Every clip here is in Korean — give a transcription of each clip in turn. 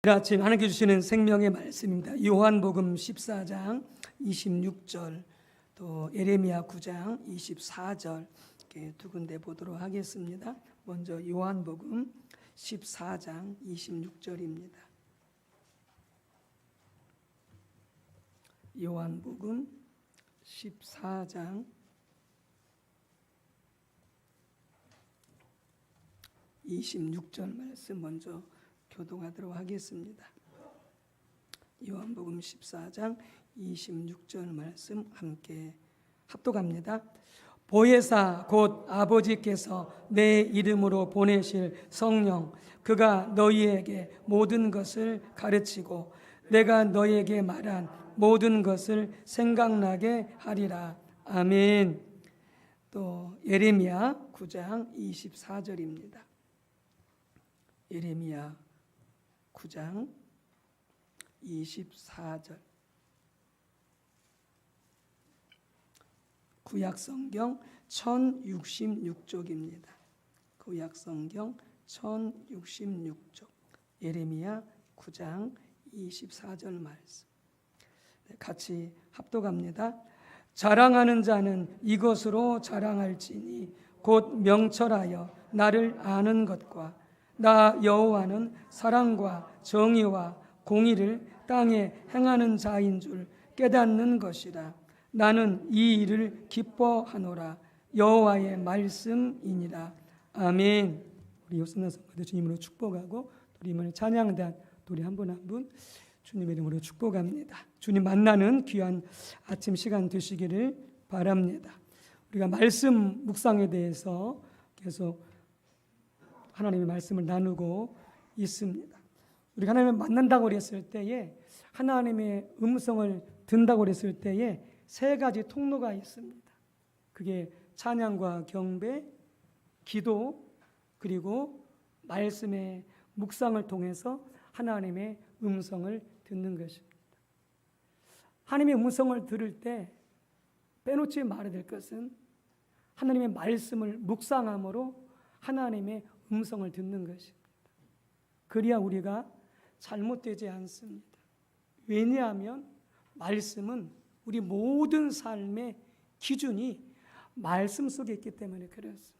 오늘 아침 하나님께 주시는 생명의 말씀입니다. 요한복음 14장 26절, 또 예레미야 9장 24절 이렇게 두 군데 보도록 하겠습니다. 먼저 요한복음 14장 26절입니다. 요한복음 14장 26절 말씀 먼저 교독하도록 하겠습니다. 요한복음 14장 26절 말씀 함께 합독합니다. 보혜사 곧 아버지께서 내 이름으로 보내실 성령, 그가 너희에게 모든 것을 가르치고 내가 너희에게 말한 모든 것을 생각나게 하리라. 아멘. 또 예레미야 9장 24절입니다. 예레미야 9장 24절. 구약성경 1066쪽입니다. 구약성경 1066쪽. 예레미야 9장 24절 말씀. 같이 합독합니다. 자랑하는 자는 이것으로 자랑할지니 곧 명철하여 나를 아는 것과 나 여호와는 사랑과 정의와 공의를 땅에 행하는 자인 줄 깨닫는 것이라. 나는 이 일을 기뻐하노라. 여호와의 말씀이니라. 아멘. 우리 요셉나 성도들 주님으로 축복하고 우리 찬양단 우리 한 분 한 분 주님의 이름으로 축복합니다. 주님 만나는 귀한 아침 시간 되시기를 바랍니다. 우리가 말씀 묵상에 대해서 계속 하나님의 말씀을 나누고 있습니다. 우리가 하나님을 만난다고 그랬을 때에, 하나님의 음성을 듣는다고 그랬을 때에 세 가지 통로가 있습니다. 그게 찬양과 경배, 기도, 그리고 말씀의 묵상을 통해서 하나님의 음성을 듣는 것입니다. 하나님의 음성을 들을 때 빼놓지 말아야 될 것은 하나님의 말씀을 묵상함으로 하나님의 음성을 듣는 것입니다. 그래야 우리가 잘못되지 않습니다. 왜냐하면 말씀은 우리 모든 삶의 기준이 말씀 속에 있기 때문에 그렇습니다.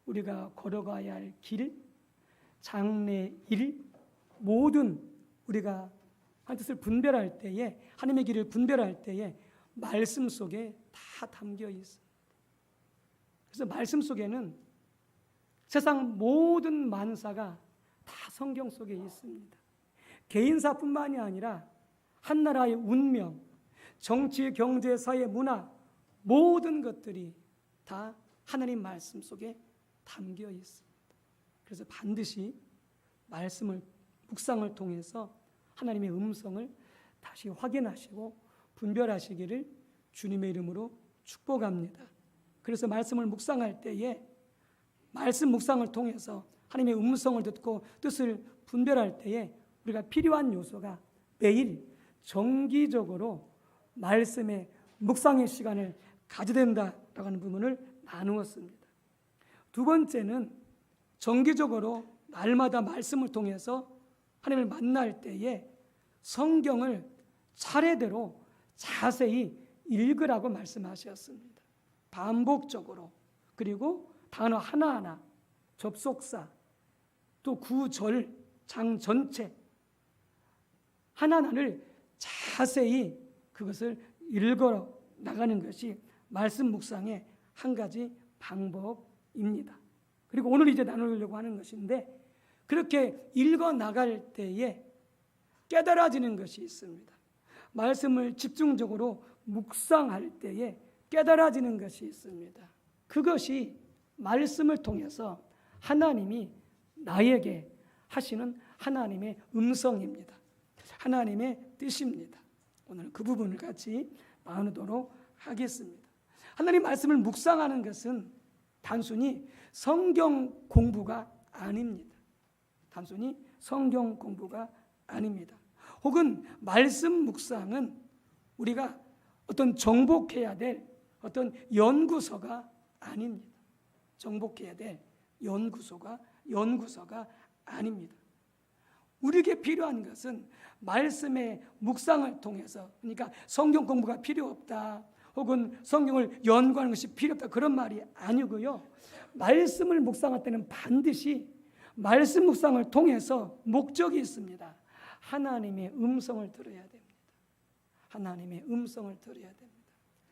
우리가 걸어가야 할 길, 장래 일, 모든 우리가 한 뜻을 분별할 때에, 하나님의 길을 분별할 때에 말씀 속에 다 담겨 있습니다. 그래서 말씀 속에는 세상 모든 만사가 다 성경 속에 있습니다. 개인사뿐만이 아니라 한 나라의 운명, 정치, 경제, 사회, 문화 모든 것들이 다 하나님 말씀 속에 담겨 있습니다. 그래서 반드시 말씀을 묵상을 통해서 하나님의 음성을 다시 확인하시고 분별하시기를 주님의 이름으로 축복합니다. 그래서 말씀을 묵상할 때에 말씀 묵상을 통해서 하나님의 음성을 듣고 뜻을 분별할 때에 우리가 필요한 요소가 매일 정기적으로 말씀의 묵상의 시간을 가져야 된다라고 하는 부분을 나누었습니다. 두 번째는 정기적으로 날마다 말씀을 통해서 하나님을 만날 때에 성경을 차례대로 자세히 읽으라고 말씀하셨습니다. 반복적으로. 그리고 단어 하나하나, 접속사, 또 구절, 장 전체 하나하나를 자세히 그것을 읽어 나가는 것이 말씀 묵상의 한 가지 방법입니다. 그리고 오늘 이제 나누려고 하는 것인데, 그렇게 읽어 나갈 때에 깨달아지는 것이 있습니다. 말씀을 집중적으로 묵상할 때에 깨달아지는 것이 있습니다. 그것이 말씀을 통해서 하나님이 나에게 하시는 하나님의 음성입니다. 하나님의 뜻입니다. 오늘 그 부분을 같이 나누도록 하겠습니다. 하나님 말씀을 묵상하는 것은 단순히 성경 공부가 아닙니다. 단순히 성경 공부가 아닙니다. 혹은 말씀 묵상은 우리가 어떤 정복해야 될 어떤 연구서가 아닙니다. 정복해야 될 연구소가 아닙니다. 우리에게 필요한 것은 말씀의 묵상을 통해서, 그러니까 성경 공부가 필요 없다, 혹은 성경을 연구하는 것이 필요 없다, 그런 말이 아니고요. 말씀을 묵상할 때는 반드시 말씀 묵상을 통해서 목적이 있습니다. 하나님의 음성을 들어야 됩니다. 하나님의 음성을 들어야 됩니다.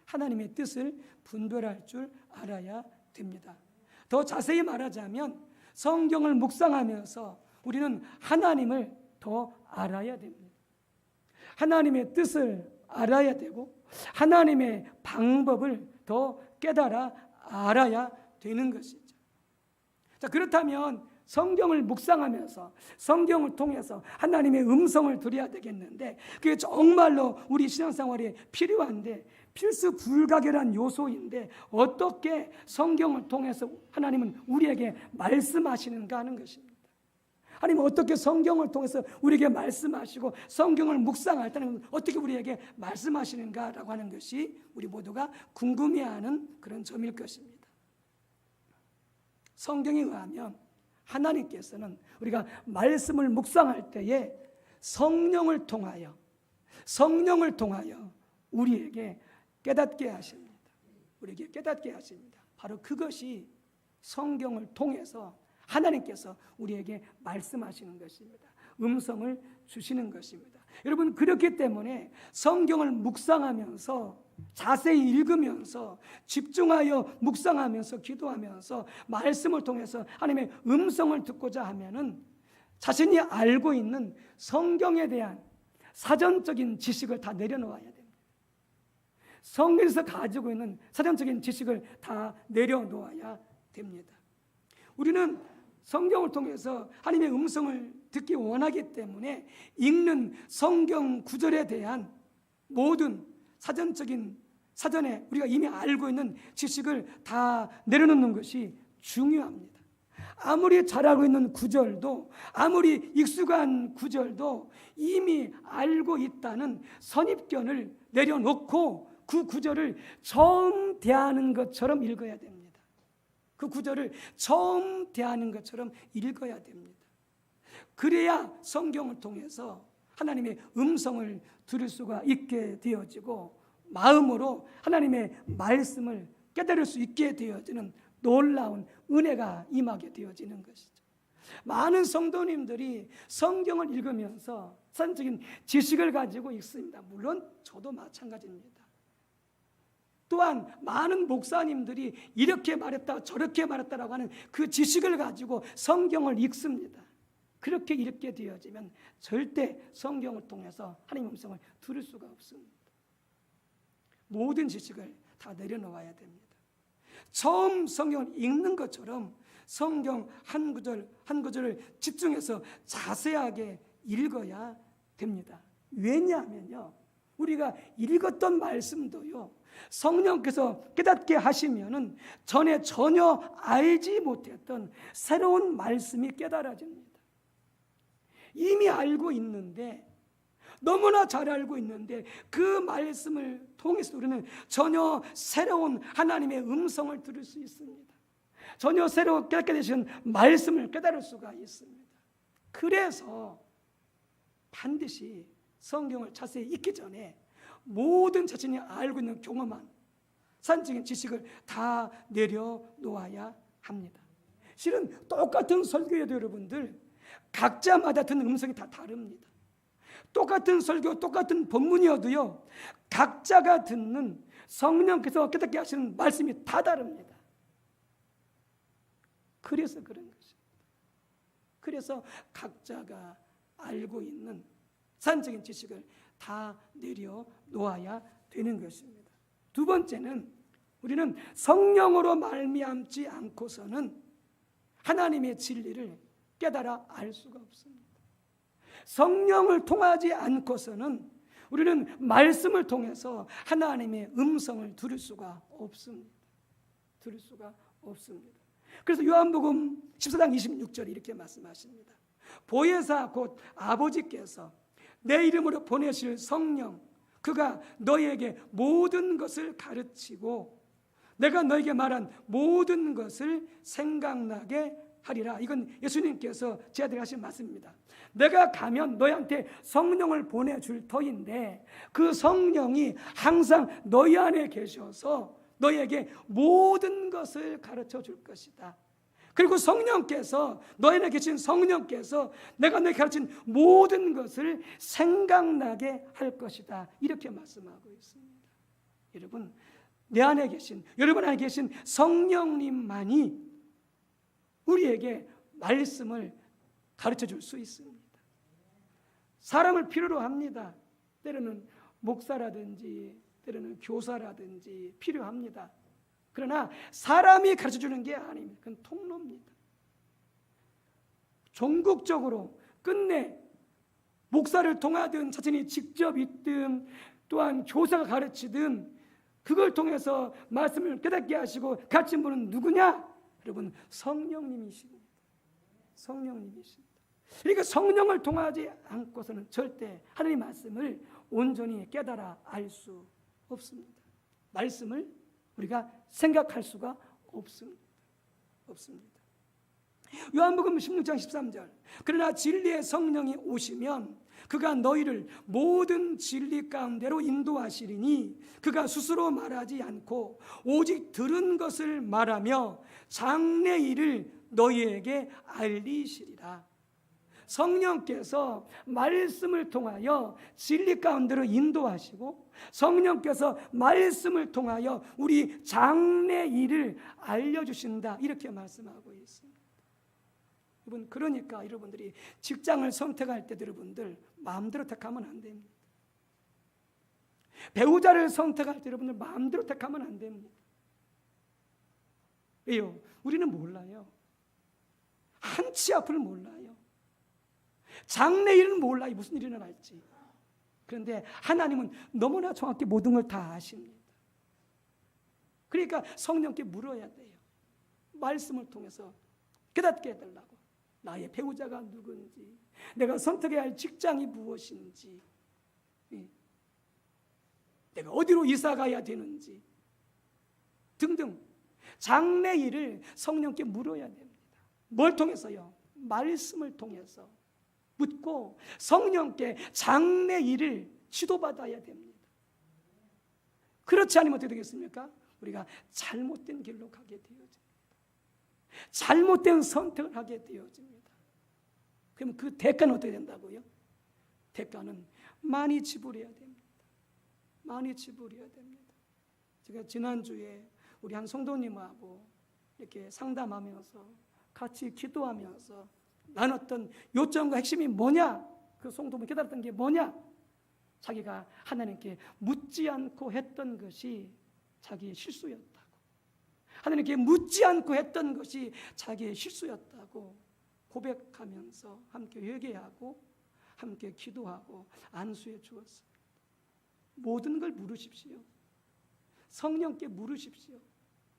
하나님의 뜻을 분별할 줄 알아야 됩니다. 더 자세히 말하자면 성경을 묵상하면서 우리는 하나님을 더 알아야 됩니다. 하나님의 뜻을 알아야 되고 하나님의 방법을 더 깨달아 알아야 되는 것이죠. 자, 그렇다면 성경을 묵상하면서 성경을 통해서 하나님의 음성을 들어야 되겠는데, 그게 정말로 우리 신앙생활에 필요한데 필수 불가결한 요소인데, 어떻게 성경을 통해서 하나님은 우리에게 말씀하시는가 하는 것입니다. 하나님은 어떻게 성경을 통해서 우리에게 말씀하시고 성경을 묵상할 때는 어떻게 우리에게 말씀하시는가라고 하는 것이 우리 모두가 궁금해하는 그런 점일 것입니다. 성경에 의하면 하나님께서는 우리가 말씀을 묵상할 때에 성령을 통하여 우리에게 깨닫게 하십니다. 우리에게 깨닫게 하십니다. 바로 그것이 성경을 통해서 하나님께서 우리에게 말씀하시는 것입니다. 음성을 주시는 것입니다. 여러분, 그렇기 때문에 성경을 묵상하면서 자세히 읽으면서 집중하여 묵상하면서 기도하면서 말씀을 통해서 하나님의 음성을 듣고자 하면은 자신이 알고 있는 성경에 대한 사전적인 지식을 다 내려놓아야 됩니다. 성경에서 가지고 있는 사전적인 지식을 다 내려놓아야 됩니다. 우리는 성경을 통해서 하나님의 음성을 듣기 원하기 때문에 읽는 성경 구절에 대한 모든 사전에 우리가 이미 알고 있는 지식을 다 내려놓는 것이 중요합니다. 아무리 잘 알고 있는 구절도, 아무리 익숙한 구절도 이미 알고 있다는 선입견을 내려놓고 그 구절을 처음 대하는 것처럼 읽어야 됩니다. 그 구절을 처음 대하는 것처럼 읽어야 됩니다. 그래야 성경을 통해서 하나님의 음성을 들을 수가 있게 되어지고 마음으로 하나님의 말씀을 깨달을 수 있게 되어지는 놀라운 은혜가 임하게 되어지는 것이죠. 많은 성도님들이 성경을 읽으면서 사전적인 지식을 가지고 있습니다. 물론 저도 마찬가지입니다. 또한 많은 목사님들이 이렇게 말했다 저렇게 말했다라고 하는 그 지식을 가지고 성경을 읽습니다. 그렇게 읽게 되어지면 절대 성경을 통해서 하나님의 음성을 들을 수가 없습니다. 모든 지식을 다 내려놓아야 됩니다. 처음 성경을 읽는 것처럼 성경 한 구절 한 구절을 집중해서 자세하게 읽어야 됩니다. 왜냐하면요, 우리가 읽었던 말씀도요, 성령께서 깨닫게 하시면은 전에 전혀 알지 못했던 새로운 말씀이 깨달아집니다. 이미 알고 있는데, 너무나 잘 알고 있는데 그 말씀을 통해서 우리는 전혀 새로운 하나님의 음성을 들을 수 있습니다. 전혀 새로 깨닫게 되신 말씀을 깨달을 수가 있습니다. 그래서 반드시 성경을 자세히 읽기 전에 모든 자신이 알고 있는 경험한 산적인 지식을 다 내려놓아야 합니다. 실은 똑같은 설교에도 여러분들 각자마다 듣는 음성이 다 다릅니다. 똑같은 설교, 똑같은 본문이어도요, 각자가 듣는 성령께서 깨닫게 하시는 말씀이 다 다릅니다. 그래서 그런 것입니다. 그래서 각자가 알고 있는 산적인 지식을 다 내려놓아야 되는 것입니다. 두 번째는 우리는 성령으로 말미암지 않고서는 하나님의 진리를 깨달아 알 수가 없습니다. 성령을 통하지 않고서는 우리는 말씀을 통해서 하나님의 음성을 들을 수가 없습니다. 들을 수가 없습니다. 그래서 요한복음 14장 26절에 이렇게 말씀하십니다. 보혜사 곧 아버지께서 내 이름으로 보내실 성령, 그가 너희에게 모든 것을 가르치고 내가 너희에게 말한 모든 것을 생각나게 하리라. 이건 예수님께서 저희들에게 하신 말씀입니다. 내가 가면 너희한테 성령을 보내줄 터인데 그 성령이 항상 너희 안에 계셔서 너희에게 모든 것을 가르쳐 줄 것이다. 그리고 성령께서, 너희 안에 계신 성령께서 내가 너희 가르친 모든 것을 생각나게 할 것이다. 이렇게 말씀하고 있습니다. 여러분, 내 안에 계신, 여러분 안에 계신 성령님만이 우리에게 말씀을 가르쳐 줄 수 있습니다. 사람을 필요로 합니다. 때로는 목사라든지 때로는 교사라든지 필요합니다. 그러나 사람이 가르쳐 주는 게 아닙니다. 그건 통로입니다. 전국적으로 끝내 목사를 통하든 자신이 직접 있든 또한 교사가 가르치든 그걸 통해서 말씀을 깨닫게 하시고 가르친 분은 누구냐? 여러분, 성령님이십니다. 성령님이십니다. 그러니까 성령을 통하지 않고서는 절대 하나님의 말씀을 온전히 깨달아 알 수 없습니다. 말씀을 우리가 생각할 수가 없습니다. 요한복음 16장 13절. 그러나 진리의 성령이 오시면 그가 너희를 모든 진리 가운데로 인도하시리니 그가 스스로 말하지 않고 오직 들은 것을 말하며 장래 일을 너희에게 알리시리라. 성령께서 말씀을 통하여 진리 가운데로 인도하시고 성령께서 말씀을 통하여 우리 장래 일을 알려주신다. 이렇게 말씀하고 있습니다. 여러분, 그러니까 여러분들이 직장을 선택할 때 여러분들 마음대로 택하면 안 됩니다. 배우자를 선택할 때 여러분들 마음대로 택하면 안 됩니다. 왜요? 우리는 몰라요. 한치 앞을 몰라요. 장래 일은 몰라요. 무슨 일이 일어날지. 그런데 하나님은 너무나 정확히 모든 걸 다 아십니다. 그러니까 성령께 물어야 돼요. 말씀을 통해서 깨닫게 해달라고. 나의 배우자가 누군지, 내가 선택해야 할 직장이 무엇인지, 내가 어디로 이사 가야 되는지 등등 장래 일을 성령께 물어야 됩니다. 뭘 통해서요? 말씀을 통해서 묻고 성령께 장래 일을 지도받아야 됩니다. 그렇지 않으면 어떻게 되겠습니까? 우리가 잘못된 길로 가게 되어집니다. 잘못된 선택을 하게 되어집니다. 그러면 그 대가는 어떻게 된다고요? 대가는 많이 지불해야 됩니다. 많이 지불해야 됩니다. 제가 지난주에 우리 한 성도님하고 이렇게 상담하면서 같이 기도하면서 나눴던 요점과 핵심이 뭐냐? 그 성도분 깨달았던 게 뭐냐? 자기가 하나님께 묻지 않고 했던 것이 자기의 실수였다고. 하나님께 묻지 않고 했던 것이 자기의 실수였다고 고백하면서 함께 회개하고 함께 기도하고 안수해 주었습니다. 모든 걸 물으십시오. 성령께 물으십시오.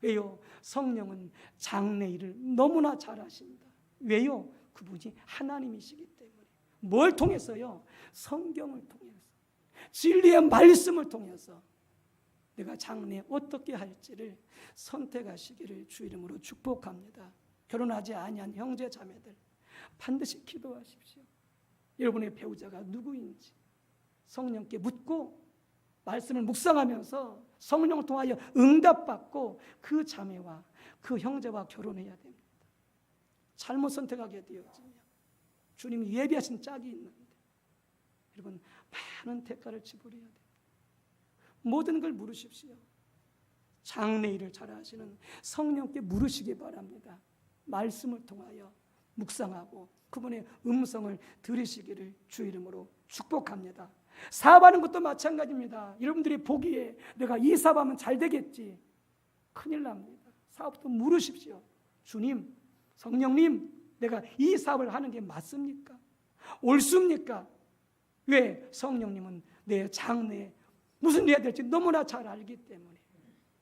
왜요? 성령은 장래 일을 너무나 잘 아십니다. 왜요? 그분이 하나님이시기 때문에. 뭘 통해서요? 성경을 통해서, 진리의 말씀을 통해서 내가 장래에 어떻게 할지를 선택하시기를 주 이름으로 축복합니다. 결혼하지 아니한 형제 자매들 반드시 기도하십시오. 여러분의 배우자가 누구인지 성령께 묻고 말씀을 묵상하면서 성령을 통하여 응답받고 그 자매와 그 형제와 결혼해야 됩니다. 잘못 선택하게 되어지면 주님이 예비하신 짝이 있는데 여러분 많은 대가를 지불해야 됩니다. 모든 걸 물으십시오. 장래 일을 잘 아시는 성령께 물으시기 바랍니다. 말씀을 통하여 묵상하고 그분의 음성을 들으시기를 주 이름으로 축복합니다. 사업하는 것도 마찬가지입니다. 여러분들이 보기에 내가 이 사업하면 잘 되겠지, 큰일 납니다. 사업도 물으십시오. 주님, 성령님, 내가 이 사업을 하는 게 맞습니까? 옳습니까? 왜? 성령님은 내 장래에 무슨 일이 해야 될지 너무나 잘 알기 때문에.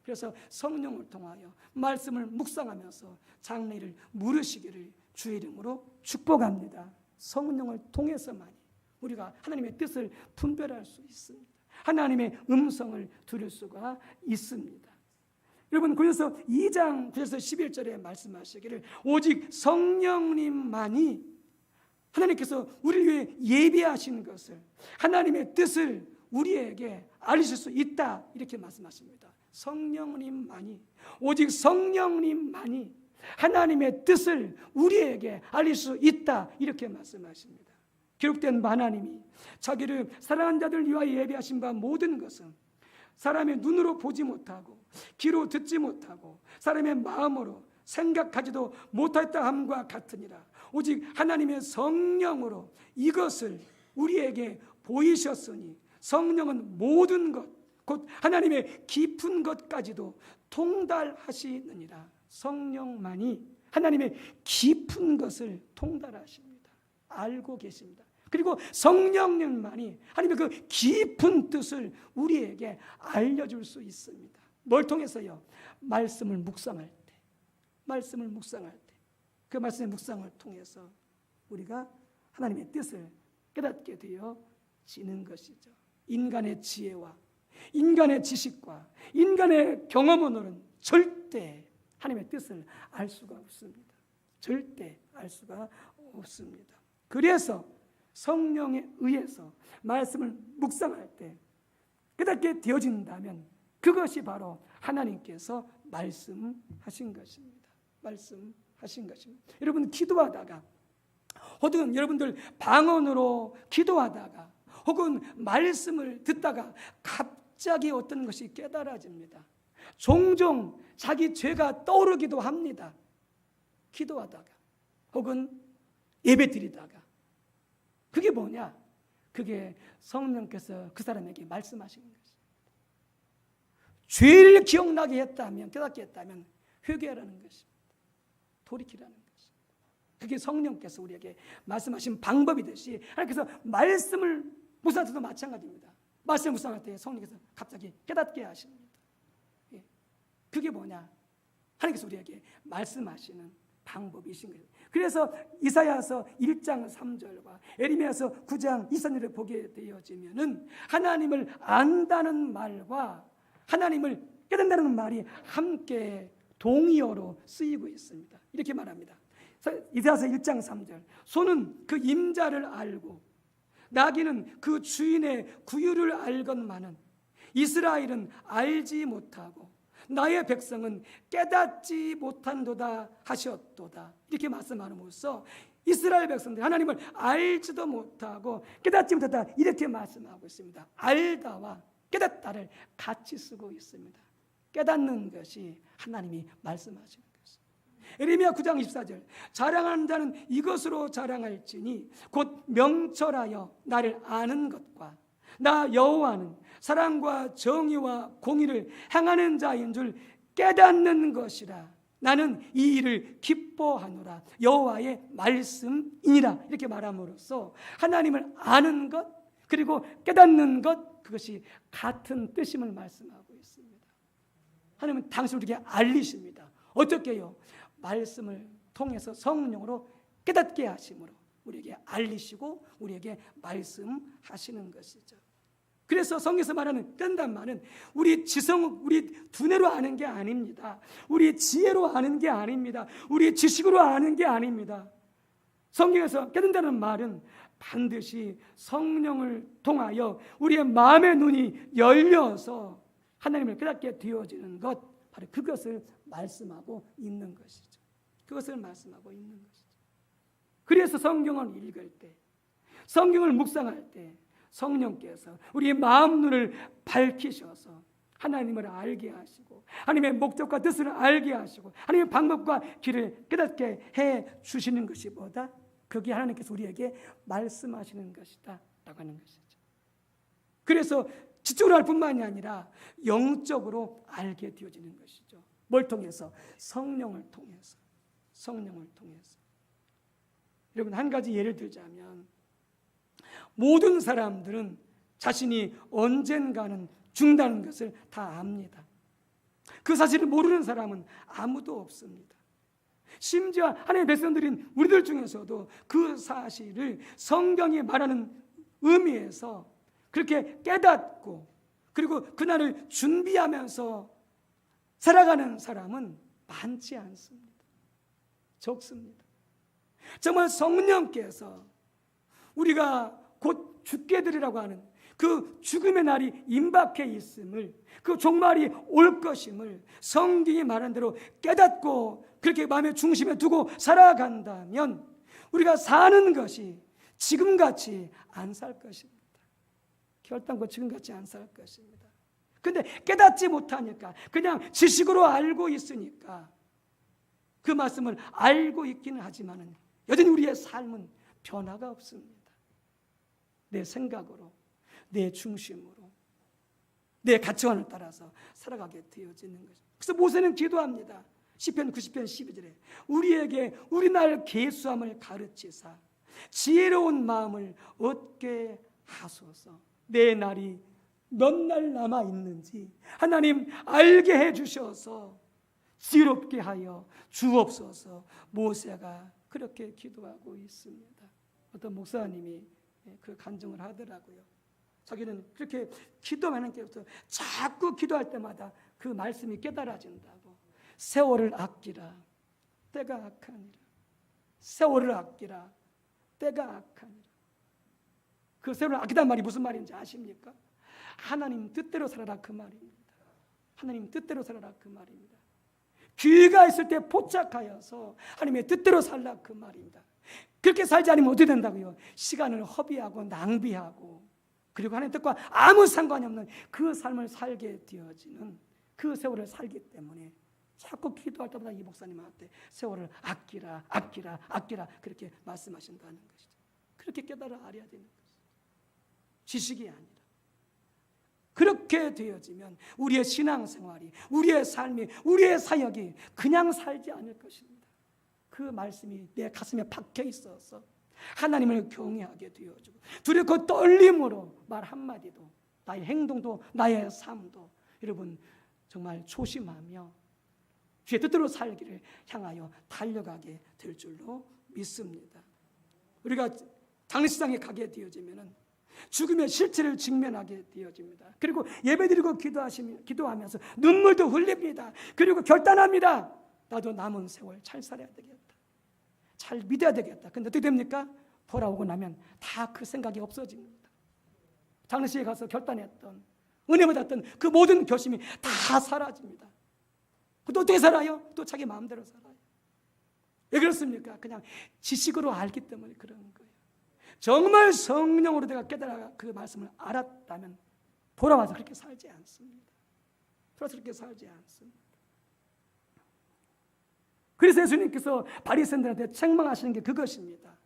그래서 성령을 통하여 말씀을 묵상하면서 장래를 물으시기를 주 이름으로 축복합니다. 성령을 통해서만이 우리가 하나님의 뜻을 분별할 수 있습니다. 하나님의 음성을 들을 수가 있습니다. 여러분 고린도서 2장 9절에서 11절에 말씀하시기를 오직 성령님만이 하나님께서 우리를 위해 예비하신 것을 하나님의 뜻을 우리에게 알리실 수 있다 이렇게 말씀하십니다. 성령님만이 오직 성령님만이 하나님의 뜻을 우리에게 알릴 수 있다 이렇게 말씀하십니다. 기록된 하나님이 자기를 사랑하는 자들 위하여 예비하신 바 모든 것은 사람의 눈으로 보지 못하고 귀로 듣지 못하고 사람의 마음으로 생각하지도 못했다 함과 같으니라. 오직 하나님의 성령으로 이것을 우리에게 보이셨으니 성령은 모든 것 곧 하나님의 깊은 것까지도 통달하시느니라. 성령만이 하나님의 깊은 것을 통달하십니다. 알고 계십니다. 그리고 성령님만이 하나님의 그 깊은 뜻을 우리에게 알려줄 수 있습니다. 뭘 통해서요? 말씀을 묵상할 때, 말씀을 묵상할 때, 그 말씀의 묵상을 통해서 우리가 하나님의 뜻을 깨닫게 되어지는 것이죠. 인간의 지혜와 인간의 지식과 인간의 경험으로는 절대 하나님의 뜻을 알 수가 없습니다. 절대 알 수가 없습니다. 그래서 성령에 의해서 말씀을 묵상할 때 깨닫게 되어진다면 그것이 바로 하나님께서 말씀하신 것입니다. 말씀하신 것입니다. 여러분 기도하다가 혹은 여러분들 방언으로 기도하다가 혹은 말씀을 듣다가 갑자기 어떤 것이 깨달아집니다. 종종 자기 죄가 떠오르기도 합니다. 기도하다가 혹은 예배 드리다가 그게 뭐냐? 그게 성령께서 그 사람에게 말씀하시는 것입니다. 죄를 기억나게 했다면 깨닫게 했다면 회개하라는 것입니다. 돌이키라는 것입니다. 그게 성령께서 우리에게 말씀하신 방법이듯이 하나님께서 말씀을 묵상할 때도 마찬가지입니다. 말씀을 묵상할 때 성령께서 갑자기 깨닫게 하십니다. 그게 뭐냐? 하나님께서 우리에게 말씀하시는 방법이신 거예요. 그래서 이사야서 1장 3절과 에레미야서 9장 23절을 보게 되어지면은 하나님을 안다는 말과 하나님을 깨닫는다는 말이 함께 동의어로 쓰이고 있습니다. 이렇게 말합니다. 이사야서 1장 3절 소는 그 임자를 알고 나귀는 그 주인의 구유를 알건만은 이스라엘은 알지 못하고 나의 백성은 깨닫지 못한도다 하셨도다. 이렇게 말씀함으로써 이스라엘 백성들이 하나님을 알지도 못하고 깨닫지 못하다 이렇게 말씀하고 있습니다. 알다와 깨닫다를 같이 쓰고 있습니다. 깨닫는 것이 하나님이 말씀하시는 것입니다. 에레미야 9장 24절 자랑하는 자는 이것으로 자랑할지니 곧 명철하여 나를 아는 것과 나 여호와는 사랑과 정의와 공의를 행하는 자인 줄 깨닫는 것이라. 나는 이 일을 기뻐하노라. 여호와의 말씀이니라. 이렇게 말함으로써 하나님을 아는 것 그리고 깨닫는 것 그것이 같은 뜻임을 말씀하고 있습니다. 하나님은 당신을 우리에게 알리십니다. 어떻게요? 말씀을 통해서 성령으로 깨닫게 하심으로 우리에게 알리시고 우리에게 말씀하시는 것이죠. 그래서 성경에서 말하는 깨닫는다는 말은 우리 지성, 우리 두뇌로 아는 게 아닙니다. 우리 지혜로 아는 게 아닙니다. 우리 지식으로 아는 게 아닙니다. 성경에서 깨닫는다는 말은 반드시 성령을 통하여 우리의 마음의 눈이 열려서 하나님을 깨닫게 되어지는 것, 바로 그것을 말씀하고 있는 것이죠. 그것을 말씀하고 있는 것이죠. 그래서 성경을 읽을 때, 성경을 묵상할 때 성령께서 우리의 마음 눈을 밝히셔서 하나님을 알게 하시고 하나님의 목적과 뜻을 알게 하시고 하나님의 방법과 길을 깨닫게 해 주시는 것이 뭐다? 그게 하나님께서 우리에게 말씀하시는 것이다 라고 하는 것이죠. 그래서 지적으로 알 뿐만이 아니라 영적으로 알게 되어지는 것이죠. 뭘 통해서? 성령을 통해서. 성령을 통해서. 여러분 한 가지 예를 들자면 모든 사람들은 자신이 언젠가는 죽는다는 것을 다 압니다. 그 사실을 모르는 사람은 아무도 없습니다. 심지어 하나님의 백성들인 우리들 중에서도 그 사실을 성경이 말하는 의미에서 그렇게 깨닫고 그리고 그날을 준비하면서 살아가는 사람은 많지 않습니다. 적습니다. 정말 성령께서 우리가 곧 죽게 되리라고 하는 그 죽음의 날이 임박해 있음을, 그 종말이 올 것임을 성경이 말한 대로 깨닫고 그렇게 마음의 중심에 두고 살아간다면 우리가 사는 것이 지금같이 안 살 것입니다. 결단코 지금같이 안 살 것입니다. 근데 깨닫지 못하니까, 그냥 지식으로 알고 있으니까 그 말씀을 알고 있기는 하지만 여전히 우리의 삶은 변화가 없습니다. 내 생각으로, 내 중심으로, 내 가치관을 따라서 살아가게 되어지는 것입니다. 그래서 모세는 기도합니다. 시편 90편 12절에 우리에게 우리날 계수함을 가르치사 지혜로운 마음을 얻게 하소서. 내 날이 몇 날 남아 있는지 하나님 알게 해주셔서 지혜롭게 하여 주옵소서. 모세가 그렇게 기도하고 있습니다. 어떤 목사님이 그 간증을 하더라고요. 자기는 그렇게 기도하는 게 없어. 자꾸 기도할 때마다 그 말씀이 깨달아진다고. 세월을 아끼라, 때가 악하니라. 세월을 아끼라, 때가 악하니라. 그 세월을 아끼다는 말이 무슨 말인지 아십니까? 하나님 뜻대로 살아라 그 말입니다. 하나님 뜻대로 살아라 그 말입니다. 기회가 있을 때 포착하여서 하나님의 뜻대로 살라 그 말입니다. 그렇게 살지 않으면 어떻게 된다고요? 시간을 허비하고 낭비하고, 그리고 하나님 뜻과 아무 상관이 없는 그 삶을 살게 되어지는 그 세월을 살기 때문에 자꾸 기도할 때마다 이 목사님한테 세월을 아끼라, 아끼라, 아끼라 그렇게 말씀하신다는 것이죠. 그렇게 깨달아 알아야 되는 것이죠. 지식이 아니라. 그렇게 되어지면 우리의 신앙생활이, 우리의 삶이, 우리의 사역이 그냥 살지 않을 것입니다. 그 말씀이 내 가슴에 박혀 있어서 하나님을 경외하게 되어지고 두렵고 떨림으로 말 한마디도, 나의 행동도, 나의 삶도 여러분 정말 조심하며 주의 뜻대로 살기를 향하여 달려가게 될 줄로 믿습니다. 우리가 장례식장에 가게 되어지면은 죽음의 실체를 직면하게 되어집니다. 그리고 예배드리고 기도하면서 눈물도 흘립니다. 그리고 결단합니다. 나도 남은 세월 잘 살아야 되겠다. 잘 믿어야 되겠다. 근데 어떻게 됩니까? 돌아오고 나면 다 그 생각이 없어집니다. 장례식에 가서 결단했던, 은혜 받았던 그 모든 결심이 다 사라집니다. 또 어떻게 살아요? 또 자기 마음대로 살아요. 왜 그렇습니까? 그냥 지식으로 알기 때문에 그런 거예요. 정말 성령으로 내가 깨달아 그 말씀을 알았다면 돌아와서 그렇게 살지 않습니다. 돌아와서 그렇게 살지 않습니다. 그래서 예수님께서 바리새인들한테 책망하시는 게 그것입니다.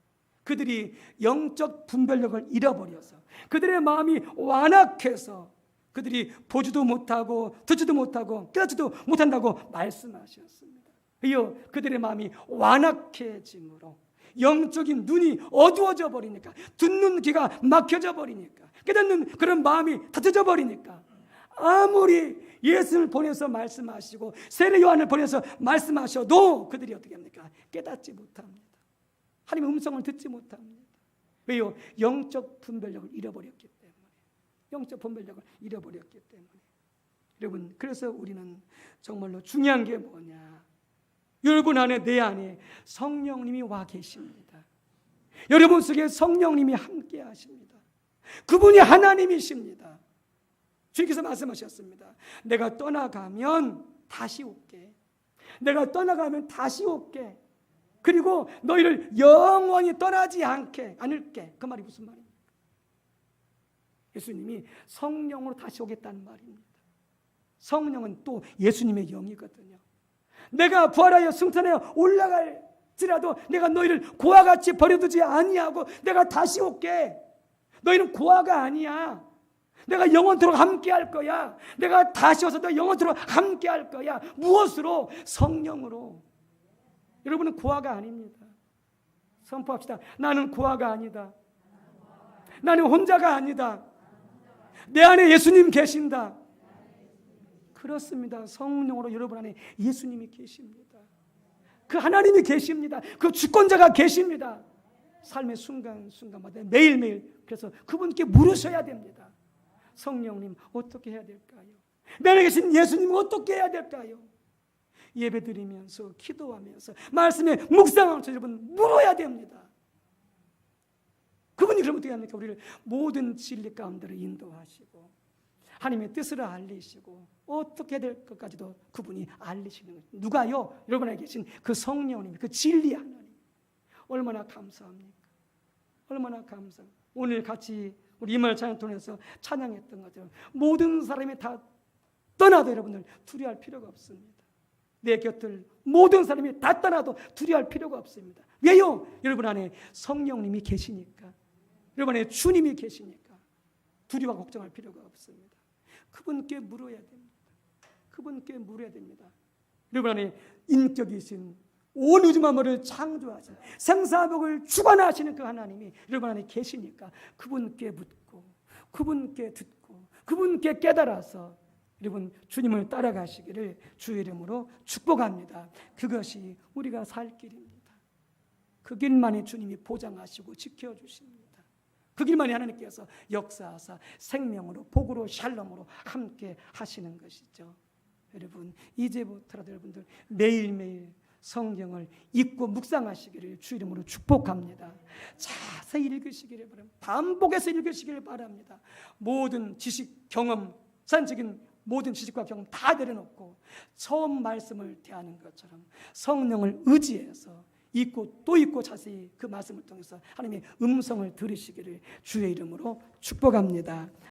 그들이 영적 분별력을 잃어버려서, 그들의 마음이 완악해서 그들이 보지도 못하고 듣지도 못하고 깨닫지도 못한다고 말씀하셨습니다. 이어 그들의 마음이 완악해짐으로 영적인 눈이 어두워져 버리니까, 듣는 귀가 막혀져 버리니까, 깨닫는 그런 마음이 닫혀져 버리니까 아무리 예수를 보내서 말씀하시고 세례 요한을 보내서 말씀하셔도 그들이 어떻게 합니까? 깨닫지 못합니다. 하나님의 음성을 듣지 못합니다. 왜요? 영적 분별력을 잃어버렸기 때문에. 영적 분별력을 잃어버렸기 때문에. 여러분, 그래서 우리는 정말로 중요한 게 뭐냐? 여러분 안에, 내 안에 성령님이 와 계십니다. 여러분 속에 성령님이 함께 하십니다. 그분이 하나님이십니다. 주님께서 말씀하셨습니다. 내가 떠나가면 다시 올게. 내가 떠나가면 다시 올게. 그리고 너희를 영원히 떠나지 않을게. 그 말이 무슨 말입니까? 예수님이 성령으로 다시 오겠다는 말입니다. 성령은 또 예수님의 영이거든요. 내가 부활하여 승천하여 올라갈지라도 내가 너희를 고와 같이 버려두지 아니하고 내가 다시 올게. 너희는 고아가 아니야. 내가 영원토록 함께 할 거야. 내가 다시 와서 너 영원토록 함께 할 거야. 무엇으로? 성령으로. 여러분은 고아가 아닙니다. 선포합시다. 나는 고아가 아니다. 나는 혼자가 아니다. 내 안에 예수님 계신다. 그렇습니다. 성령으로 여러분 안에 예수님이 계십니다. 그 하나님이 계십니다. 그 주권자가 계십니다. 삶의 순간순간마다 매일매일. 그래서 그분께 물으셔야 됩니다. 성령님 어떻게 해야 될까요? 내 안에 계신 예수님은 어떻게 해야 될까요? 예배드리면서 기도하면서 말씀에 묵상하면서 여러분 물어야 됩니다. 그분이 그럼 어떻게 합니까? 우리를 모든 진리 가운데로 인도하시고 하나님의 뜻을 알리시고 어떻게 될 것까지도 그분이 알리시는 거예요. 누가요? 여러분 안에 계신 그 성령님, 그 진리 하나님. 얼마나 감사합니까? 얼마나 감사. 오늘 같이 우리 이말 찬양 통해서 찬양했던 것처럼 모든 사람이 다 떠나도 여러분들 두려워할 필요가 없습니다. 내 곁을 모든 사람이 다 떠나도 두려워할 필요가 없습니다. 왜요? 여러분 안에 성령님이 계시니까, 여러분 안에 주님이 계시니까 두려워 걱정할 필요가 없습니다. 그분께 물어야 됩니다. 그분께 물어야 됩니다. 여러분 안에 인격이신 온 우주 만물을 창조하신 생사복을 주관하시는 그 하나님이 여러분 안에 계시니까 그분께 묻고 그분께 듣고 그분께 깨달아서 여러분 주님을 따라가시기를 주의 이름으로 축복합니다. 그것이 우리가 살 길입니다. 그 길만이 주님이 보장하시고 지켜주십니다. 그 길만이 하나님께서 역사하사 생명으로 복으로 샬롬으로 함께 하시는 것이죠. 여러분 이제부터라도 여러분들 매일매일 성경을 읽고 묵상하시기를 주 이름으로 축복합니다. 자세히 읽으시기를 바랍니다. 반복해서 읽으시기를 바랍니다. 모든 지식, 경험, 산적인 모든 지식과 경험 다 내려놓고 처음 말씀을 대하는 것처럼 성령을 의지해서 읽고 또 읽고 자세히 그 말씀을 통해서 하나님의 음성을 들으시기를 주의 이름으로 축복합니다.